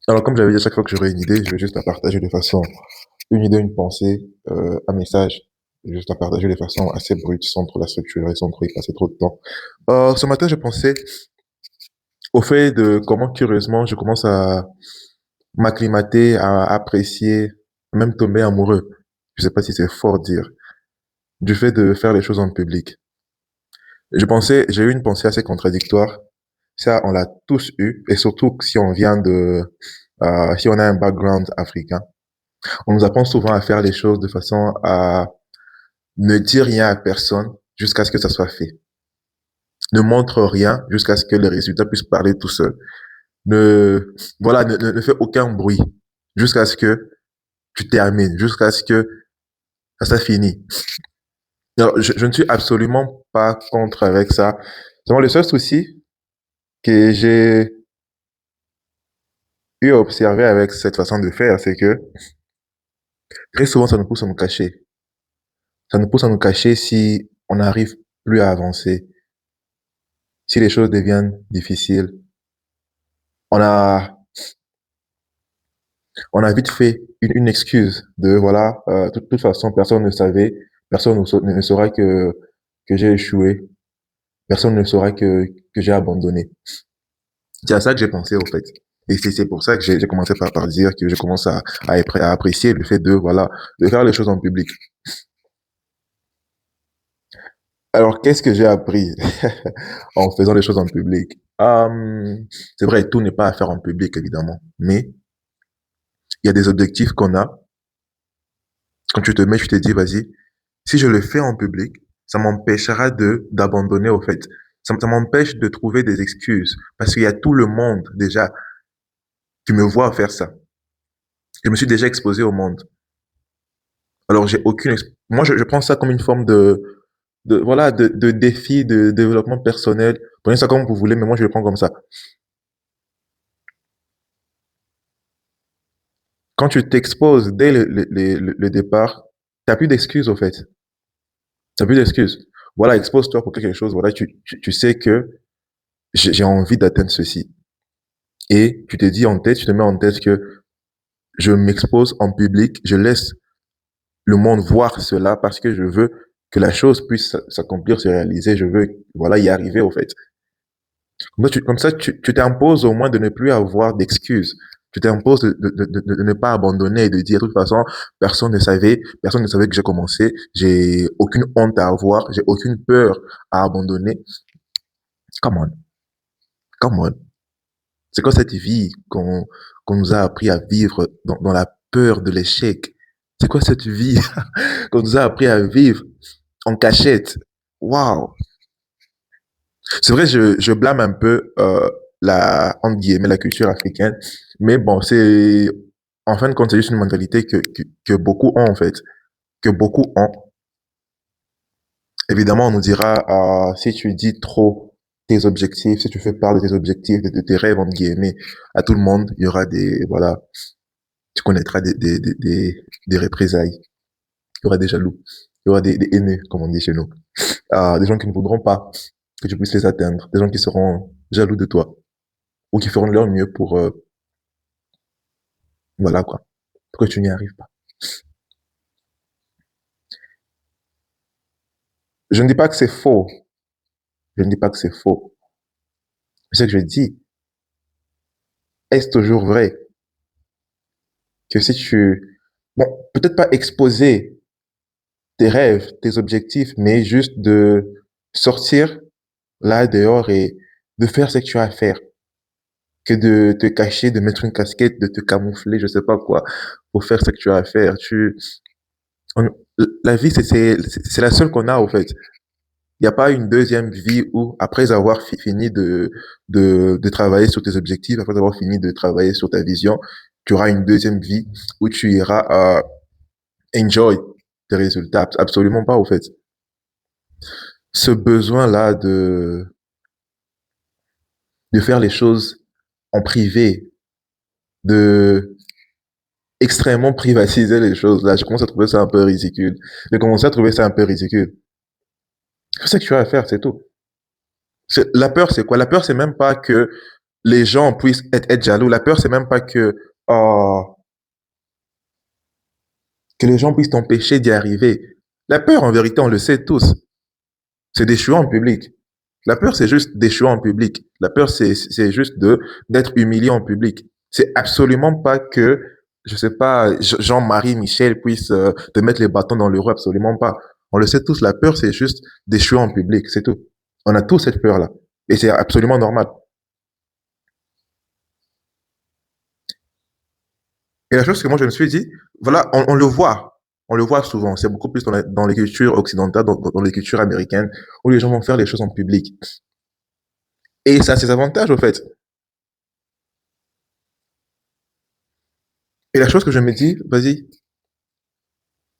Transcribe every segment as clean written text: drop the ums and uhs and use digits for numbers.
Alors, comme j'avais dit, à chaque fois que j'aurai une idée, je vais juste la partager de façon, une idée, une pensée, un message, juste la partager de façon assez brute, sans trop la structurer, sans trop y passer trop de temps. Ce matin, je pensais au fait de comment, curieusement, je commence à m'acclimater, à apprécier, même tomber amoureux. Je sais pas si c'est fort dire, du fait de faire les choses en public. J'ai eu une pensée assez contradictoire. Ça, on l'a tous eu, et surtout si on vient si on a un background africain. On nous apprend souvent à faire les choses de façon à ne dire rien à personne jusqu'à ce que ça soit fait. Ne montre rien jusqu'à ce que le résultat puisse parler tout seul. Ne, voilà, ne fais aucun bruit jusqu'à ce que tu termines, jusqu'à ce que ça soit fini. Alors, je ne suis absolument pas contre avec ça. Seulement, le seul souci que j'ai eu à observer avec cette façon de faire, c'est que très souvent, ça nous pousse à nous cacher. Ça nous pousse à nous cacher si on n'arrive plus à avancer, si les choses deviennent difficiles. On a, on a vite fait une excuse de voilà, de toute façon, personne ne savait, personne ne saura que j'ai échoué, personne ne saura que j'ai abandonné. C'est à ça que j'ai pensé, au fait. Et c'est pour ça que j'ai commencé par dire que je commence à apprécier le fait de, voilà, de faire les choses en public. Alors, qu'est-ce que j'ai appris en faisant les choses en public? C'est vrai, tout n'est pas à faire en public, évidemment. Mais il y a des objectifs qu'on a. Quand tu te mets, tu te dis, vas-y, si je le fais en public, ça m'empêchera d'abandonner, au fait. Ça m'empêche de trouver des excuses. Parce qu'il y a tout le monde, déjà, qui me voit faire ça. Je me suis déjà exposé au monde. Alors, j'ai aucune, moi, je prends ça comme une forme voilà, de défi, de développement personnel. Prenez ça comme vous voulez, mais moi, je le prends comme ça. Quand tu t'exposes dès le départ, t'as plus d'excuses, au fait. T'as plus d'excuses. Voilà, expose-toi pour quelque chose. Voilà, tu sais que j'ai envie d'atteindre ceci. Et tu te dis en tête, tu te mets en tête que je m'expose en public, je laisse le monde voir cela parce que je veux que la chose puisse s'accomplir, se réaliser. Je veux, voilà, y arriver, au fait. Comme ça, tu t'imposes au moins de ne plus avoir d'excuses. Tu t'imposes de ne pas abandonner et de dire, de toute façon, personne ne savait que j'ai commencé, j'ai aucune honte à avoir, j'ai aucune peur à abandonner. Come on, come on. C'est quoi cette vie qu'on nous a appris à vivre dans la peur de l'échec? C'est quoi cette vie qu'on nous a appris à vivre en cachette? Waouh! C'est vrai, je blâme un peu entre guillemets, la culture africaine, mais bon, en fin de compte, c'est juste une mentalité que beaucoup ont, en fait, que beaucoup ont. Évidemment, on nous dira, si tu dis trop tes objectifs, si tu fais part de tes objectifs, de tes rêves, entre guillemets, à tout le monde, il y aura voilà, tu connaîtras des représailles, il y aura des jaloux, il y aura des haineux, comme on dit chez nous, des gens qui ne voudront pas que tu puisses les atteindre, des gens qui seront jaloux de toi, ou qui feront de leur mieux voilà quoi, pour que tu n'y arrives pas. Je ne dis pas que c'est faux, je ne dis pas que c'est faux. Ce que je dis, est-ce toujours vrai que si bon, peut-être pas exposer tes rêves, tes objectifs, mais juste de sortir là dehors et de faire ce que tu as à faire, que de te cacher, de mettre une casquette, de te camoufler, je sais pas quoi, pour faire ce que tu as à faire. On- la vie, c'est la seule qu'on a, au fait. Il n'y a pas une deuxième vie où, après avoir fini de travailler sur tes objectifs, après avoir fini de travailler sur ta vision, tu auras une deuxième vie où tu iras enjoy tes résultats. Absolument pas, au fait. Ce besoin-là de faire les choses en privé, de extrêmement privatiser les choses, là, je commence à trouver ça un peu ridicule. J'ai commencé à trouver ça un peu ridicule. C'est ce que tu as à faire, c'est tout. La peur, c'est quoi? La peur, c'est même pas que les gens puissent être jaloux. La peur, c'est même pas euh, que les gens puissent t'empêcher d'y arriver. La peur, en vérité, on le sait tous, c'est d'échouer en public. La peur, c'est juste d'échouer en public. La peur, c'est juste d'être humilié en public. C'est absolument pas que, je sais pas, Jean-Marie Michel puisse te mettre les bâtons dans le roues, absolument pas. On le sait tous, la peur, c'est juste d'échouer en public, c'est tout. On a tous cette peur-là. Et c'est absolument normal. Et la chose que moi, je me suis dit, voilà, on le voit. On le voit souvent. C'est beaucoup plus dans les cultures occidentales, dans les cultures américaines, où les gens vont faire les choses en public. Et ça a ses avantages, au fait. Et la chose que je me dis, vas-y,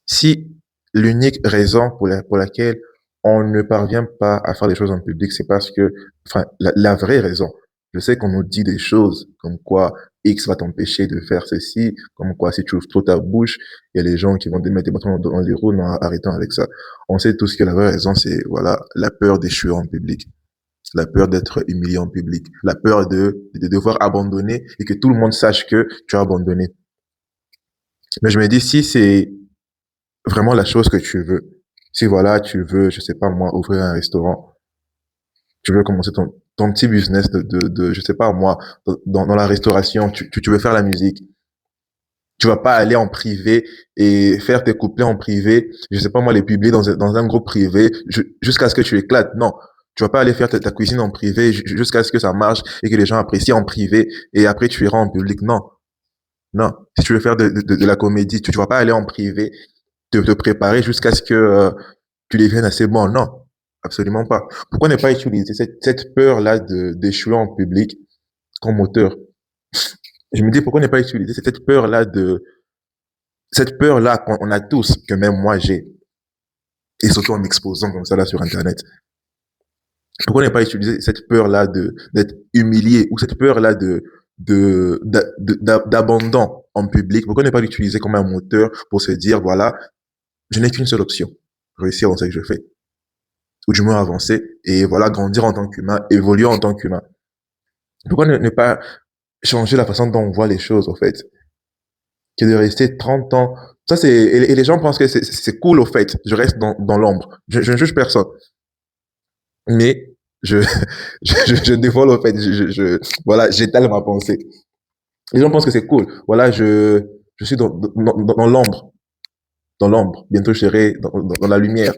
si l'unique raison pour laquelle on ne parvient pas à faire les choses en public, c'est parce que, enfin, la vraie raison, je sais qu'on nous dit des choses comme quoi X va t'empêcher de faire ceci, comme quoi si tu ouvres trop ta bouche, il y a les gens qui vont te mettre des bâtons dans les roues, non, arrêtons avec ça. On sait tous que la vraie raison, c'est, voilà, la peur d'échouer en public, la peur d'être humilié en public, la peur de devoir abandonner et que tout le monde sache que tu as abandonné. Mais je me dis, si c'est vraiment la chose que tu veux. Si voilà, tu veux, je sais pas moi, ouvrir un restaurant, tu veux commencer ton petit business je sais pas moi, dans la restauration, tu veux faire la musique. Tu vas pas aller en privé et faire tes couplets en privé, je sais pas moi, les publier dans un groupe privé jusqu'à ce que tu éclates. Non. Tu vas pas aller faire ta cuisine en privé jusqu'à ce que ça marche et que les gens apprécient en privé et après tu iras en public. Non. Non. Si tu veux faire de la comédie, tu vas pas aller en privé te préparer jusqu'à ce que tu deviennes assez bon. Non, absolument pas. Pourquoi ne pas utiliser cette peur-là d'échouer en public comme moteur? Je me dis, pourquoi ne pas utiliser cette peur-là qu'on a tous, que même moi j'ai, et surtout en m'exposant comme ça là sur Internet. Pourquoi ne pas utiliser cette peur-là d'être humilié ou cette peur-là d'abandon en public? Pourquoi ne pas l'utiliser comme un moteur pour se dire, voilà, je n'ai qu'une seule option, réussir dans ce que je fais. Ou du moins avancer et voilà, grandir en tant qu'humain, évoluer en tant qu'humain. Pourquoi ne pas changer la façon dont on voit les choses, en fait, que de rester 30 ans. Ça, et les gens pensent que c'est cool, au fait. Je reste dans l'ombre. Je ne juge personne. Mais je, je dévoile, au fait. Voilà, j'étale ma pensée. Les gens pensent que c'est cool. Voilà, je suis dans l'ombre. Dans l'ombre. Bientôt, je serai dans la lumière.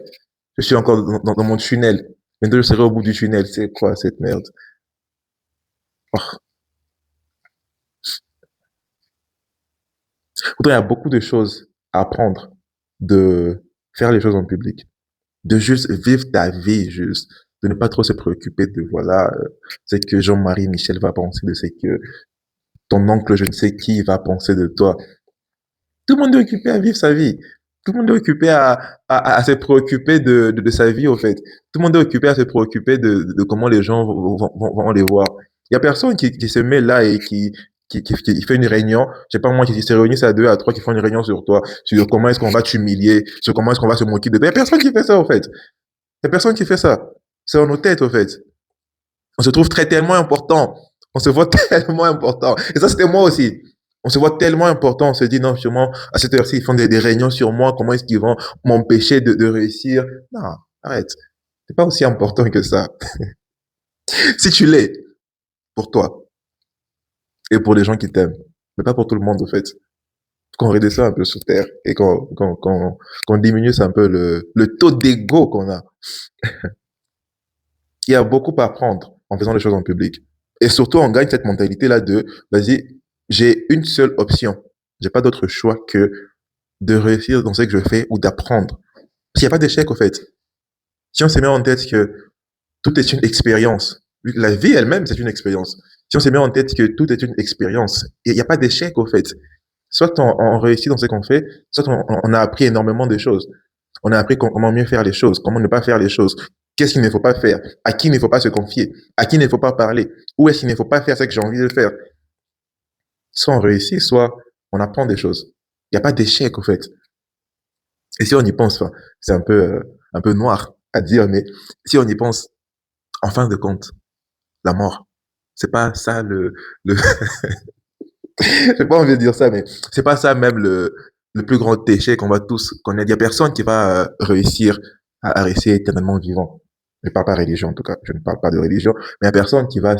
Je suis encore dans mon tunnel. Bientôt, je serai au bout du tunnel. C'est quoi cette merde? Oh. Pourtant, il y a beaucoup de choses à apprendre de faire les choses en public, de juste vivre ta vie, juste, de ne pas trop se préoccuper de, voilà, c'est que Jean-Marie Michel va penser de ce que ton oncle, je ne sais qui, va penser de toi. Tout le monde est occupé à vivre sa vie. Tout le monde est occupé à se préoccuper de sa vie, au fait. Tout le monde est occupé à se préoccuper de comment les gens vont les voir. Il y a personne qui se met là et qui fait une réunion, je sais pas moi, qui se réunissent à deux, à trois, qui font une réunion sur toi, sur comment est-ce qu'on va t'humilier, sur comment est-ce qu'on va se moquer de toi. Il y a personne qui fait ça, au fait. Il y a personne qui fait ça. C'est dans nos têtes, au fait. On se trouve tellement important. On se voit tellement important. Et ça, c'était moi aussi. On se voit tellement important. On se dit, non, sûrement, à cette heure-ci, ils font des réunions sur moi. Comment est-ce qu'ils vont m'empêcher de réussir? Non, arrête. C'est pas aussi important que ça. Si tu l'es, pour toi et pour les gens qui t'aiment, mais pas pour tout le monde, au fait. Qu'on redescend un peu sur terre et qu'on diminue un peu le taux d'ego qu'on a. Il y a beaucoup à apprendre en faisant les choses en public. Et surtout, on gagne cette mentalité-là de, vas-y, j'ai une seule option. J'ai pas d'autre choix que de réussir dans ce que je fais ou d'apprendre. Parce qu'il n'y a pas d'échec, au fait. Si on se met en tête que tout est une expérience, la vie elle-même, c'est une expérience. Si on se met en tête que tout est une expérience, il n'y a pas d'échec, au fait. Soit on réussit dans ce qu'on fait, soit on a appris énormément de choses. On a appris comment mieux faire les choses, comment ne pas faire les choses. Qu'est-ce qu'il ne faut pas faire? À qui il ne faut pas se confier? À qui il ne faut pas parler? Où est-ce qu'il ne faut pas faire ce que j'ai envie de faire? Soit on réussit, soit on apprend des choses. Il n'y a pas d'échec, au fait. Et si on y pense, enfin, c'est un peu noir à dire, mais si on y pense, en fin de compte, la mort. C'est pas ça le j'ai pas envie de dire ça, mais c'est pas ça même le plus grand échec qu'on va tous connaître. Il y a personne qui va réussir à rester éternellement vivant. Je ne parle pas religion, en tout cas. Je ne parle pas de religion. Mais il y a personne qui va,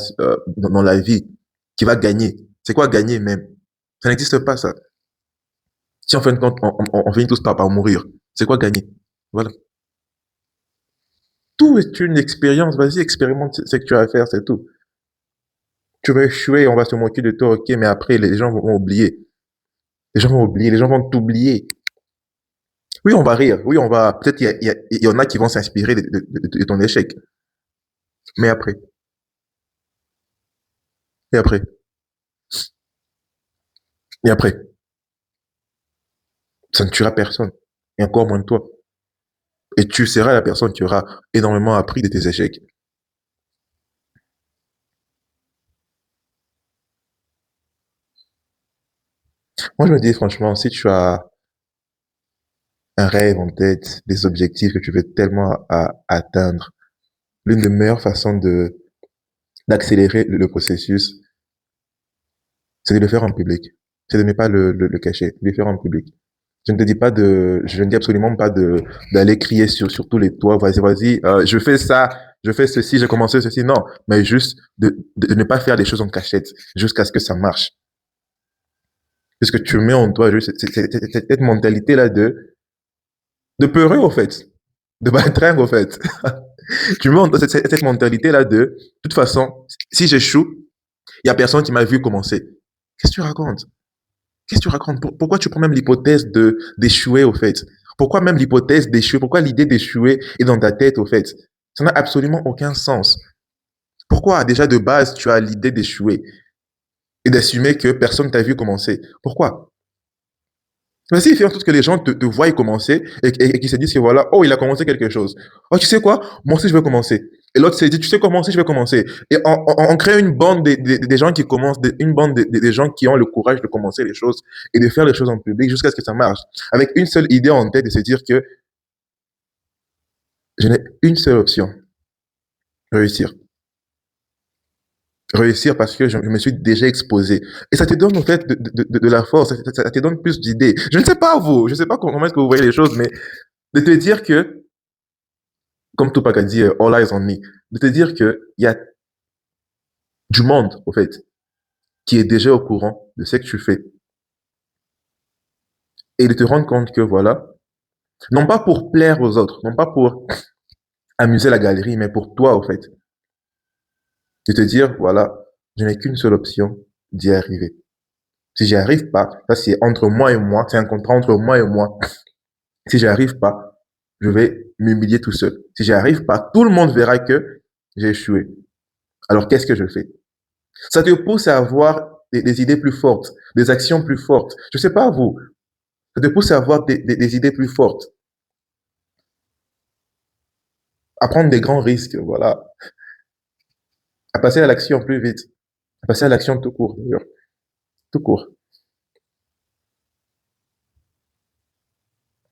dans la vie, qui va gagner. C'est quoi gagner même? Ça n'existe pas, ça. Si en fin de compte, on finit tous par mourir, c'est quoi gagner? Voilà. Tout est une expérience. Vas-y, expérimente ce que tu as à faire, c'est tout. Tu vas échouer, on va se moquer de toi, ok, mais après, les gens vont oublier. Les gens vont oublier, les gens vont t'oublier. Oui, on va rire. Oui, on va. Peut-être il y en a qui vont s'inspirer de ton échec. Mais après, et après, et après, ça ne tuera personne. Et encore moins toi. Et tu seras la personne qui aura énormément appris de tes échecs. Moi, je me dis franchement, si tu as un rêve en tête, des objectifs que tu veux tellement atteindre, l'une des meilleures façons d'accélérer le processus, c'est de le faire en public. C'est de ne pas le cacher, de le faire en public. Je ne dis absolument pas d'aller crier sur tous les toits, vas-y, je fais ça, je fais ceci, j'ai commencé ceci, non, mais juste de ne pas faire des choses en cachette jusqu'à ce que ça marche. Puisque tu mets en toi juste cette mentalité-là de peureux, au fait, de baltringue, au fait. Tu mets en toi cette mentalité-là de toute façon, si j'échoue, il y a personne qui m'a vu commencer. Qu'est-ce que tu racontes? Qu'est-ce que tu racontes? Pourquoi tu prends même l'hypothèse d'échouer, au fait? Pourquoi même l'hypothèse d'échouer? Pourquoi l'idée d'échouer est dans ta tête, au fait? Ça n'a absolument aucun sens. Pourquoi, déjà de base, tu as l'idée d'échouer et d'assumer que personne t'a vu commencer? Pourquoi? Vas-y, fais en sorte que les gens te voient commencer et qu'ils se disent que voilà, oh, il a commencé quelque chose. Oh, tu sais quoi? Moi aussi, je vais commencer. Et l'autre se dit, tu sais quoi? Moi aussi, je vais commencer. Et on crée une bande des gens qui commencent, une bande des gens qui ont le courage de commencer les choses et de faire les choses en public jusqu'à ce que ça marche. Avec une seule idée en tête de se dire que je n'ai une seule option, réussir. Réussir parce que je me suis déjà exposé. Et ça te donne en fait de la force, ça te donne plus d'idées. Je ne sais pas vous, je ne sais pas comment est-ce que vous voyez les choses, mais de te dire que comme Tupac a dit, All Eyes on Me, de te dire qu'il y a du monde, au fait, qui est déjà au courant de ce que tu fais. Et de te rendre compte que, voilà, non pas pour plaire aux autres, non pas pour amuser la galerie, mais pour toi, au fait. De te dire, voilà, je n'ai qu'une seule option d'y arriver. Si j'y arrive pas, ça c'est entre moi et moi, c'est un contrat entre moi et moi. Si j'y arrive pas, je vais m'humilier tout seul. Si j'y arrive pas, tout le monde verra que j'ai échoué. Alors qu'est-ce que je fais? Ça te pousse à avoir des idées plus fortes, des actions plus fortes. Je sais pas vous, ça te pousse à avoir des idées plus fortes, à prendre des grands risques, voilà, à passer à l'action plus vite, à passer à l'action tout court, d'ailleurs, tout court.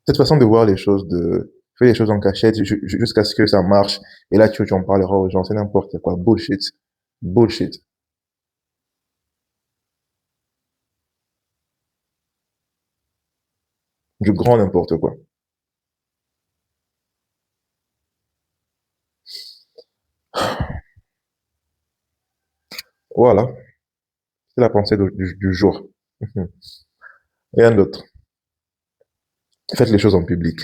Cette façon de voir les choses, de faire les choses en cachette jusqu'à ce que ça marche, et là tu en parleras aux gens, c'est n'importe quoi, bullshit, bullshit, du grand n'importe quoi. Voilà, c'est la pensée du jour. Rien d'autre. Faites les choses en public.